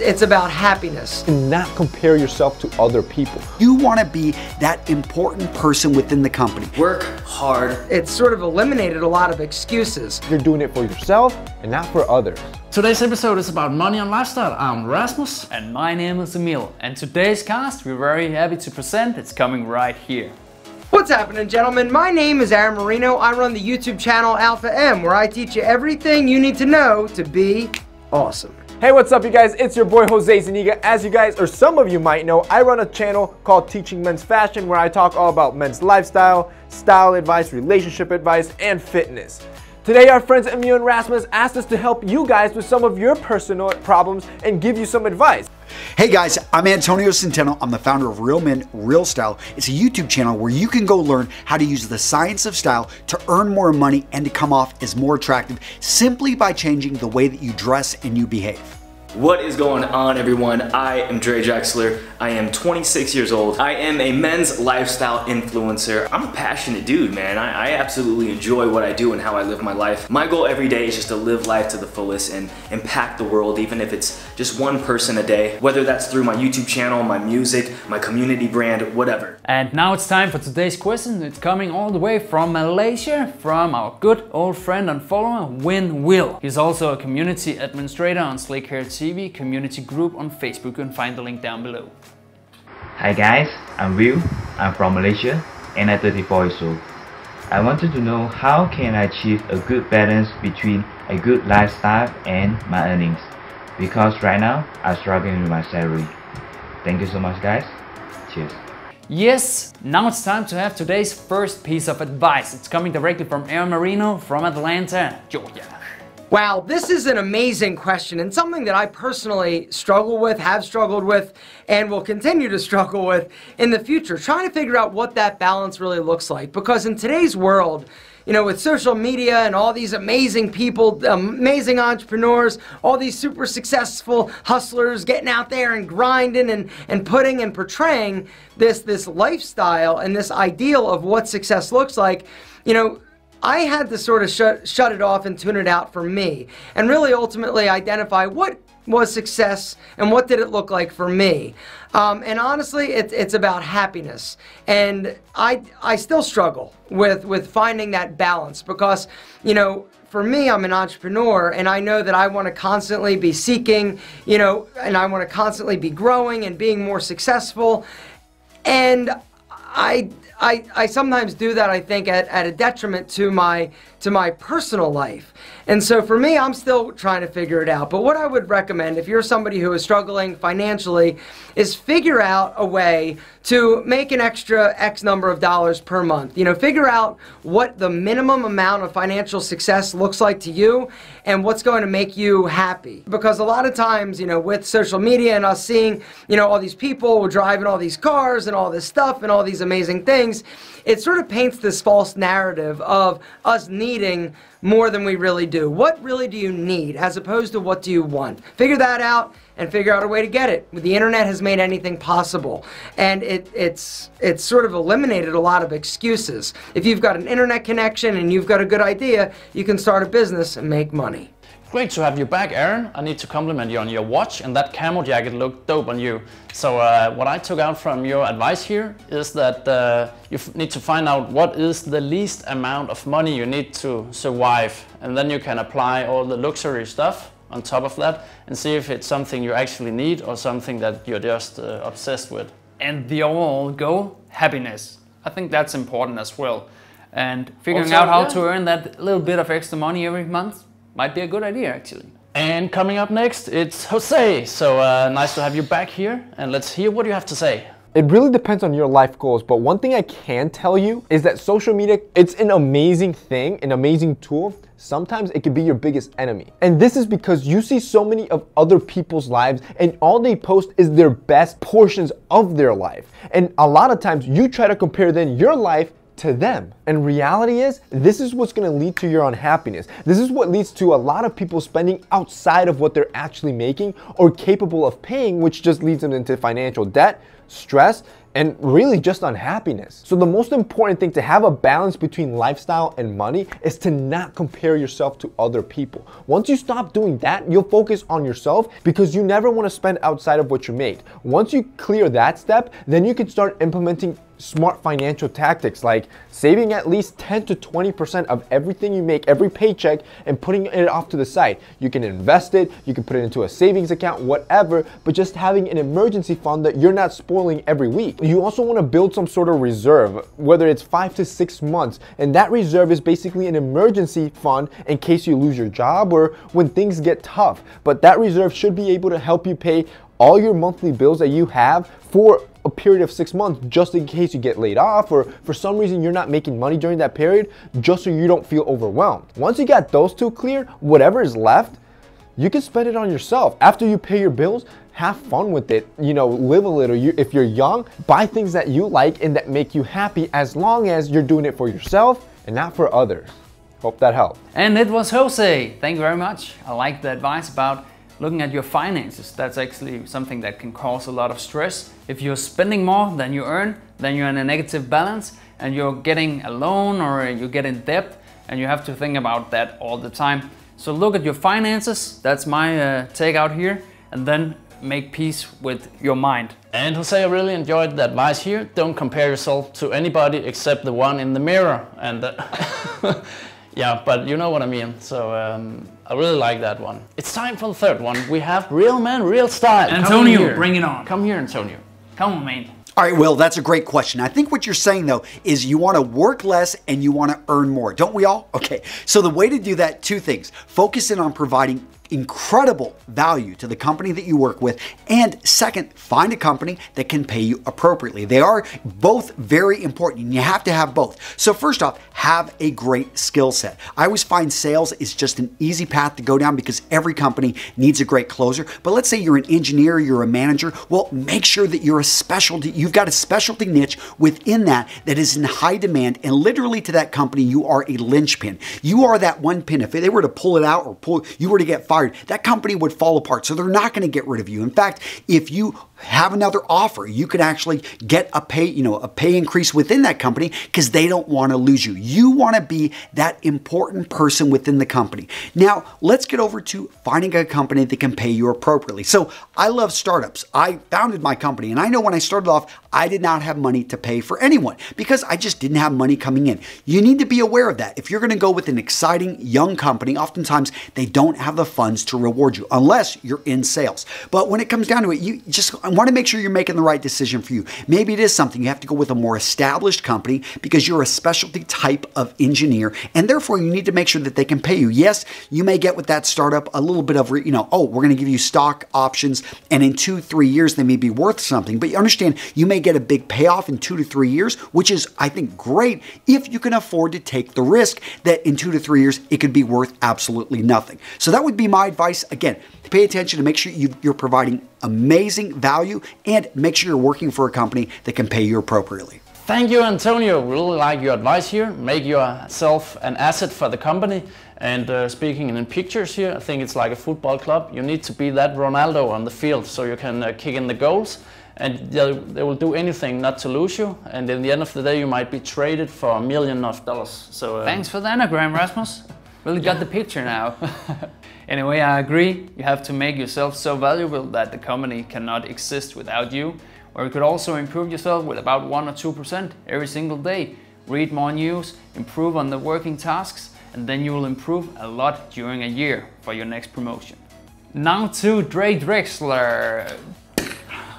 It's about happiness. And not compare yourself to other people. You want to be that important person within the company. Work hard. It's sort of eliminated a lot of excuses. You're doing it for yourself and not for others. Today's episode is about money and lifestyle. I'm Rasmus. And my name is Emil. And today's cast we're very happy to present. It's coming right here. What's happening, gentlemen? My name is Marino. I run the YouTube channel Alpha M, where I teach you everything you need to know to be awesome. Hey, what's up, you guys? It's your boy Jose Zuniga. As you guys, or some of you might know, I run a channel called Teaching Men's Fashion, where I talk all about men's lifestyle, style advice, relationship advice, and fitness. Today, our friends Emil and Rasmus asked us to help you guys with some of your personal problems and give you some advice. Hey guys, I'm Antonio Centeno. I'm the founder of Real Men, Real Style. It's a YouTube channel where you can go learn how to use the science of style to earn more money and to come off as more attractive simply by changing the way that you dress and you behave. What is going on, everyone? I am Drexler. I am 26 years old. I am a men's lifestyle influencer. I'm a passionate dude, man. I absolutely enjoy what I do and how I live my life. My goal every day is just to live life to the fullest and impact the world, even if it's just one person a day, whether that's through my YouTube channel, my music, my community brand, whatever. And now it's time for today's question. It's coming all the way from Malaysia, from our good old friend and follower, Will. He's also a community administrator on Slikhaar TV community group on Facebook. You can find the link down below. Hi guys, I'm Will. I'm from Malaysia and I'm 34 years old. I wanted to know how can I achieve a good balance between a good lifestyle and my earnings, because right now I'm struggling with my salary. Thank you so much, guys. Cheers. Yes, now it's time to have today's first piece of advice. It's coming directly from Marino from Atlanta, Georgia. Wow, this is an amazing question and something that I personally struggle with, have struggled with, and will continue to struggle with in the future, trying to figure out what that balance really looks like. Because in today's world, you know, with social media and all these amazing people, amazing entrepreneurs, all these super successful hustlers getting out there and grinding and putting and portraying this lifestyle and this ideal of what success looks like, you know, I had to sort of shut it off and tune it out for me and really ultimately identify what was success and what did it look like for me. And honestly, it's about happiness. And I still struggle with finding that balance because, you know, for me, I'm an entrepreneur and I know that I want to constantly be seeking, you know, and I want to constantly be growing and being more successful. And I sometimes do that, I think, at a detriment to my personal life. And so for me, I'm still trying to figure it out. But what I would recommend, if you're somebody who is struggling financially, is figure out a way to make an extra X number of dollars per month. You know, figure out what the minimum amount of financial success looks like to you and what's going to make you happy. Because a lot of times, you know, with social media and us seeing, you know, all these people driving all these cars and all this stuff and all these amazing things, it sort of paints this false narrative of us needing more than we really do. What really do you need as opposed to what do you want? Figure that out and figure out a way to get it. The internet has made anything possible, and it's sort of eliminated a lot of excuses. If you've got an internet connection and you've got a good idea, you can start a business and make money. Great to have you back, Aaron. I need to compliment you on your watch, and that camo jacket looked dope on you. So what I took out from your advice here is that you need to find out what is the least amount of money you need to survive, and then you can apply all the luxury stuff on top of that and see if it's something you actually need or something that you're just obsessed with. And the overall goal, happiness. I think that's important as well. And figuring Also, out how yeah, to earn that little bit of extra money every month might be a good idea, actually. And coming up next, it's Jose. So nice to have you back here, and let's hear what you have to say. It really depends on your life goals, but one thing I can tell you is that social media, it's an amazing thing, an amazing tool. Sometimes it can be your biggest enemy. And this is because you see so many of other people's lives and all they post is their best portions of their life. And a lot of times you try to compare then your life to them. And reality is, this is what's gonna lead to your unhappiness. This is what leads to a lot of people spending outside of what they're actually making or capable of paying, which just leads them into financial debt, stress, and really just on happiness. So the most important thing to have a balance between lifestyle and money is to not compare yourself to other people. Once you stop doing that, you'll focus on yourself because you never want to spend outside of what you make. Once you clear that step, then you can start implementing smart financial tactics like saving at least 10 to 20% of everything you make, every paycheck, and putting it off to the side. You can invest it, you can put it into a savings account, whatever, but just having an emergency fund that you're not spoiling every week. You also want to build some sort of reserve, whether it's 5 to 6 months, and that reserve is basically an emergency fund in case you lose your job or when things get tough. But that reserve should be able to help you pay all your monthly bills that you have for a period of 6 months, just in case you get laid off or for some reason you're not making money during that period, just so you don't feel overwhelmed. Once you got those two clear, whatever is left, you can spend it on yourself. After you pay your bills, have fun with it, you know, live a little. If you're young, buy things that you like and that make you happy, as long as you're doing it for yourself and not for others. Hope that helped. And it was Jose. Thank you very much. I like the advice about looking at your finances. That's actually something that can cause a lot of stress. If you're spending more than you earn, then you're in a negative balance and you're getting a loan or you get in debt, and you have to think about that all the time. So look at your finances. That's my take out here, and then make peace with your mind. And Jose, I really enjoyed the advice here. Don't compare yourself to anybody except the one in the mirror. And yeah, but you know what I mean. So I really like that one. It's time for the third one. We have Real Men, Real Style. Antonio, bring it on. Come here, Antonio. Come on, man. All right, Will, that's a great question. I think what you're saying, though, is you want to work less and you want to earn more. Don't we all? Okay, so the way to do that, two things. Focus in on providing incredible value to the company that you work with, and second, find a company that can pay you appropriately. They are both very important, and you have to have both. So first off, have a great skill set. I always find sales is just an easy path to go down because every company needs a great closer. But let's say you're an engineer, you're a manager, well, make sure that you're a specialty, you've got a specialty niche within that is in high demand, and literally to that company, you are a linchpin. You are that one pin. If they were to pull it out or you were to get fired, that company would fall apart. So they're not going to get rid of you. In fact, if you have another offer, you could actually get a pay increase within that company because they don't want to lose you. You want to be that important person within the company. Now, let's get over to finding a company that can pay you appropriately. So I love startups. I founded my company, and I know when I started off, I did not have money to pay for anyone because I just didn't have money coming in. You need to be aware of that. If you're going to go with an exciting young company, oftentimes they don't have the funds to reward you unless you're in sales. But when it comes down to it, you just want to make sure you're making the right decision for you. Maybe it is something you have to go with a more established company because you're a specialty type of engineer, and therefore you need to make sure that they can pay you. Yes, you may get with that startup a little bit of, oh, we're going to give you stock options, and in 2-3 years they may be worth something. But you understand, you may get a big payoff in 2 to 3 years, which is, I think, great if you can afford to take the risk that in 2 to 3 years it could be worth absolutely nothing. So that would be my advice. Again, pay attention to make sure you're providing amazing value, and make sure you're working for a company that can pay you appropriately. Thank you, Antonio. Really like your advice here. Make yourself an asset for the company. And speaking in pictures here, I think it's like a football club. You need to be that Ronaldo on the field so you can kick in the goals. And they will do anything not to lose you. And in the end of the day, you might be traded for $1 million. So thanks for the anagram, Rasmus. Really got the picture now. Anyway, I agree. You have to make yourself so valuable that the company cannot exist without you. Or you could also improve yourself with about 1 or 2% every single day. Read more news, improve on the working tasks, and then you will improve a lot during a year for your next promotion. Now to Drexler.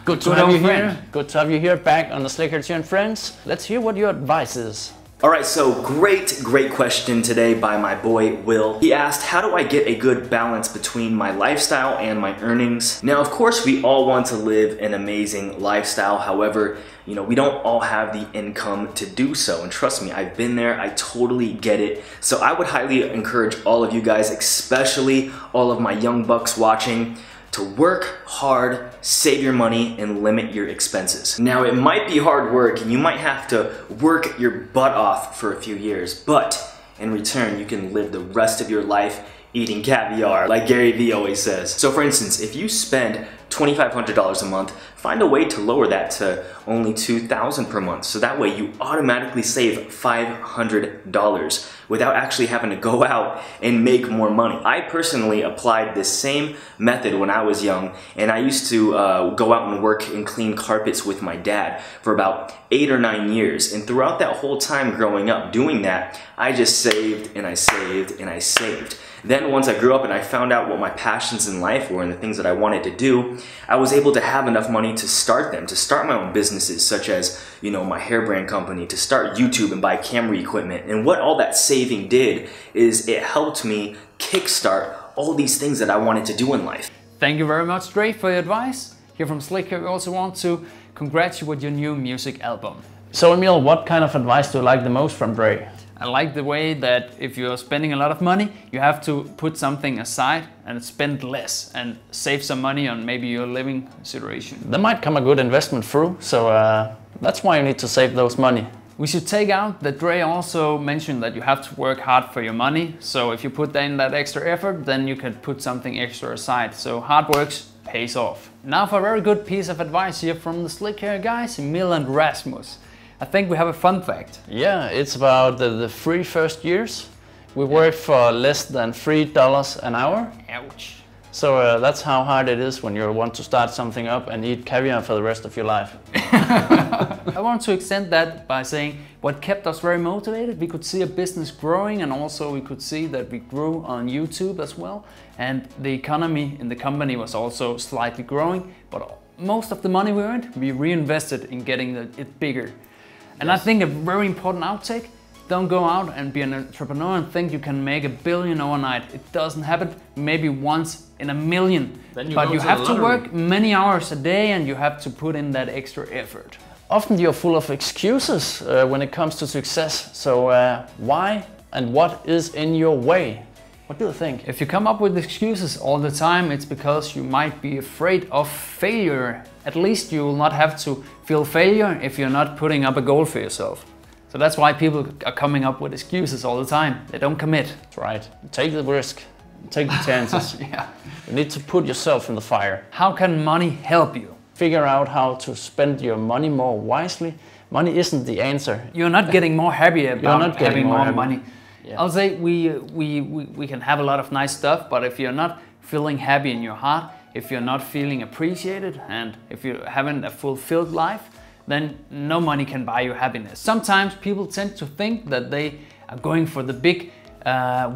Good to have you here. Good to have you here back on the Slikhaar and Friends. Let's hear what your advice is. Alright, so great question today by my boy Will. He asked, how do I get a good balance between my lifestyle and my earnings? Now, of course, we all want to live an amazing lifestyle. However, we don't all have the income to do so. And trust me, I've been there. I totally get it. So I would highly encourage all of you guys, especially all of my young bucks watching, to work hard, save your money, and limit your expenses. Now, it might be hard work and you might have to work your butt off for a few years, but in return, you can live the rest of your life eating caviar, like Gary Vee always says. So for instance, if you spend $2,500 a month, find a way to lower that to only $2,000 per month. So that way you automatically save $500 without actually having to go out and make more money. I personally applied this same method when I was young, and I used to go out and work and clean carpets with my dad for about 8 or 9 years. And throughout that whole time growing up doing that, I just saved and I saved and I saved. Then once I grew up and I found out what my passions in life were and the things that I wanted to do, I was able to have enough money to start them, to start my own businesses, such as, you know, my hair brand company, to start YouTube and buy camera equipment. And what all that saving did is it helped me kickstart all these things that I wanted to do in life. Thank you very much, Dre, for your advice. Here from Slikhaar, we also want to congratulate you with your new music album. So Emil, what kind of advice do you like the most from Dre? I like the way that if you're spending a lot of money, you have to put something aside and spend less and save some money on maybe your living situation. There might come a good investment through, so that's why you need to save those money. We should take out that Dre also mentioned that you have to work hard for your money. So if you put in that extra effort, then you can put something extra aside. So hard work pays off. Now for a very good piece of advice here from the Slikhaar guys, Emil and Rasmus. I think we have a fun fact. Yeah, it's about the 3 first years. We worked for less than $3 an hour. Ouch. So that's how hard it is when you want to start something up and eat caviar for the rest of your life. I want to extend that by saying what kept us very motivated. We could see a business growing, and also we could see that we grew on YouTube as well. And the economy in the company was also slightly growing, but most of the money we earned, we reinvested in getting it bigger. And yes. I think a very important outtake, don't go out and be an entrepreneur and think you can make $1 billion overnight. It doesn't happen, maybe once in a million. But you have to work many hours a day and you have to put in that extra effort. Often you're full of excuses when it comes to success. So why and what is in your way? What do you think? If you come up with excuses all the time, it's because you might be afraid of failure. At least you will not have to feel failure if you're not putting up a goal for yourself. So that's why people are coming up with excuses all the time. They don't commit. That's right. Take the risk. Take the chances. Yeah. You need to put yourself in the fire. How can money help you? Figure out how to spend your money more wisely. Money isn't the answer. You're not getting more happy about having more money. Yeah. I'll say we can have a lot of nice stuff, but if you're not feeling happy in your heart, if you're not feeling appreciated, and if you haven't a fulfilled life, then no money can buy you happiness. Sometimes people tend to think that they are going for the big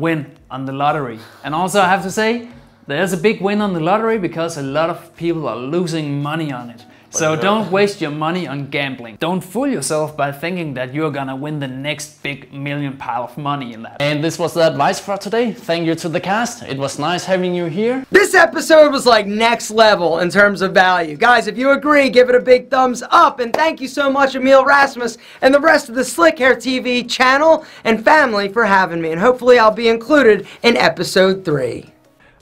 win on the lottery. And also I have to say, there's a big win on the lottery because a lot of people are losing money on it. So don't waste your money on gambling. Don't fool yourself by thinking that you're gonna win the next big million pile of money in that. And this was the advice for today. Thank you to the cast. It was nice having you here. This episode was like next level in terms of value. Guys, if you agree, give it a big thumbs up. And thank you so much, Emil Rasmus and the rest of the Slikhaar TV channel and family for having me. And hopefully I'll be included in episode 3.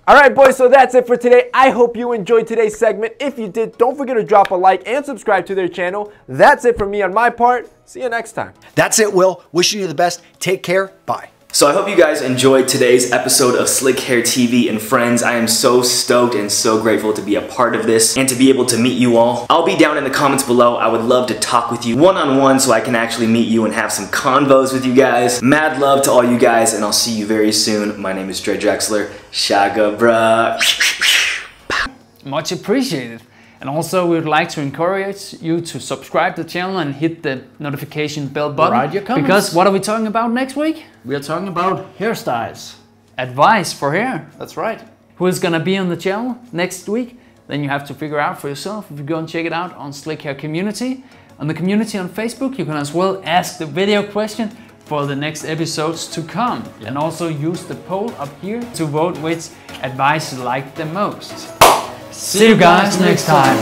Alright boys, so that's it for today. I hope you enjoyed today's segment. If you did, don't forget to drop a like and subscribe to their channel. That's it from me on my part. See you next time. That's it, Will. Wishing you the best. Take care. Bye. So I hope you guys enjoyed today's episode of Slikhaar TV and Friends. I am so stoked and so grateful to be a part of this and to be able to meet you all. I'll be down in the comments below. I would love to talk with you one-on-one so I can actually meet you and have some convos with you guys. Mad love to all you guys, and I'll see you very soon. My name is Drexler. Shaga bruh. Much appreciated. And also we would like to encourage you to subscribe to the channel and hit the notification bell button. Write your comments. Because what are we talking about next week? We are talking about hairstyles. Advice for hair. That's right. Who is gonna be on the channel next week? Then you have to figure out for yourself. If you go and check it out on Slikhaar Community. On the community on Facebook, you can as well ask the video question for the next episodes to come. Yeah. And also use the poll up here to vote which advice you like the most. See you guys next time.